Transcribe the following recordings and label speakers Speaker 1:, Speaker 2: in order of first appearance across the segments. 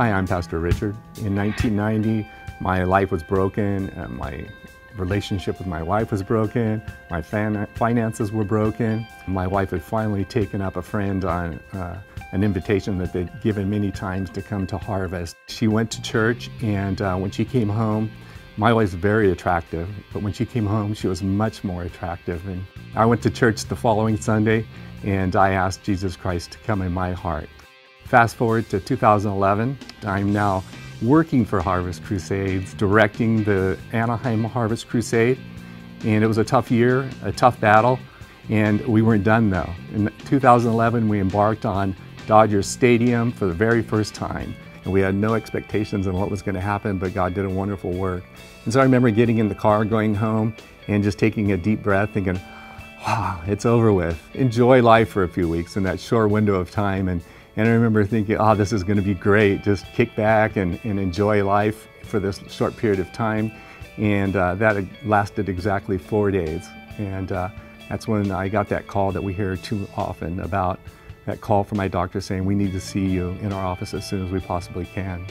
Speaker 1: Hi, I'm Pastor Richard. In 1990, my life was broken, my relationship with my wife was broken, my finances were broken. My wife had finally taken up a friend on an invitation that they'd given many times to come to Harvest. She went to church, and when she came home, my wife's very attractive, but when she came home, she was much more attractive. And I went to church the following Sunday, and I asked Jesus Christ to come in my heart. Fast forward to 2011, I'm now working for Harvest Crusades, directing the Anaheim Harvest Crusade. And it was a tough year, a tough battle, and we weren't done though. In 2011, we embarked on Dodger Stadium for the very first time. And we had no expectations on what was going to happen, but God did a wonderful work. And so I remember getting in the car, going home, and just taking a deep breath, thinking, wow, it's over with. Enjoy life for a few weeks in that short window of time. And I remember thinking, oh, this is going to be great. Just kick back and enjoy life for this short period of time. And that lasted exactly 4 days. And that's when I got that call that we hear too often about, that call from my doctor saying, we need to see you in our office as soon as we possibly can.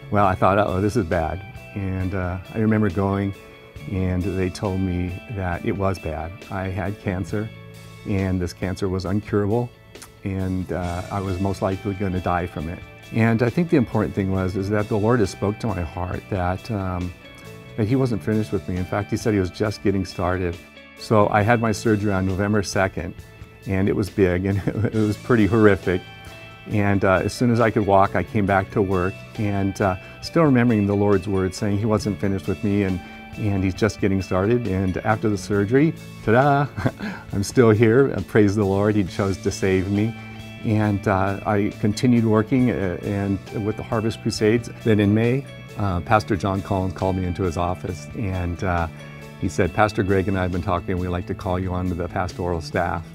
Speaker 1: Well, I thought, uh-oh, this is bad. And I remember going, and they told me that it was bad. I had cancer, and this cancer was incurable, and I was most likely going to die from it. And I think the important thing is that the Lord has spoke to my heart that He wasn't finished with me. In fact, He said He was just getting started. So I had my surgery on November 2nd, and it was big, and it was pretty horrific. And as soon as I could walk, I came back to work, and still remembering the Lord's word saying He wasn't finished with me, and He's just getting started. And after the surgery, ta-da, I'm still here. Praise the Lord, He chose to save me. And I continued working with the Harvest Crusades. Then in May, Pastor John Collins called me into his office, and he said, Pastor Greg and I have been talking, and we'd like to call you onto the pastoral staff.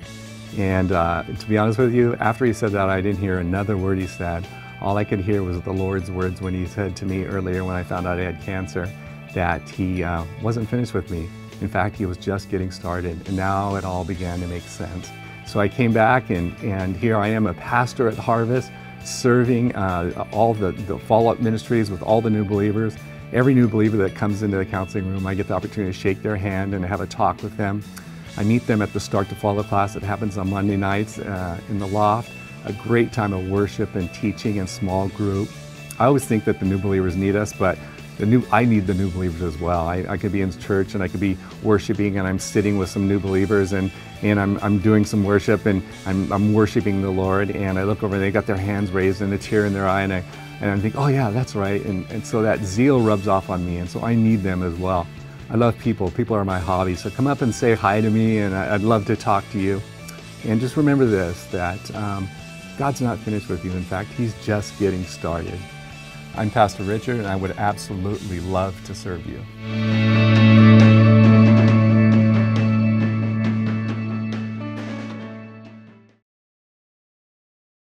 Speaker 1: And to be honest with you, after he said that, I didn't hear another word he said. All I could hear was the Lord's words when He said to me earlier when I found out I had cancer, that He wasn't finished with me. In fact, He was just getting started, and now it all began to make sense. So I came back, and here I am, a pastor at Harvest, serving all the follow-up ministries with all the new believers. Every new believer that comes into the counseling room, I get the opportunity to shake their hand and have a talk with them. I meet them at the Start to Follow class that happens on Monday nights in the loft. A great time of worship and teaching and small group. I always think that the new believers need us, but I need the new believers as well. I could be in church and I could be worshiping, and I'm sitting with some new believers, and I'm doing some worship, and I'm worshiping the Lord, and I look over and they got their hands raised and a tear in their eye, and I think, oh yeah, that's right. And so that zeal rubs off on me, and so I need them as well. I love people. People are my hobby. So come up and say hi to me, and I'd love to talk to you. And just remember this, that God's not finished with you. In fact, He's just getting started. I'm Pastor Richard, and I would absolutely love to serve you.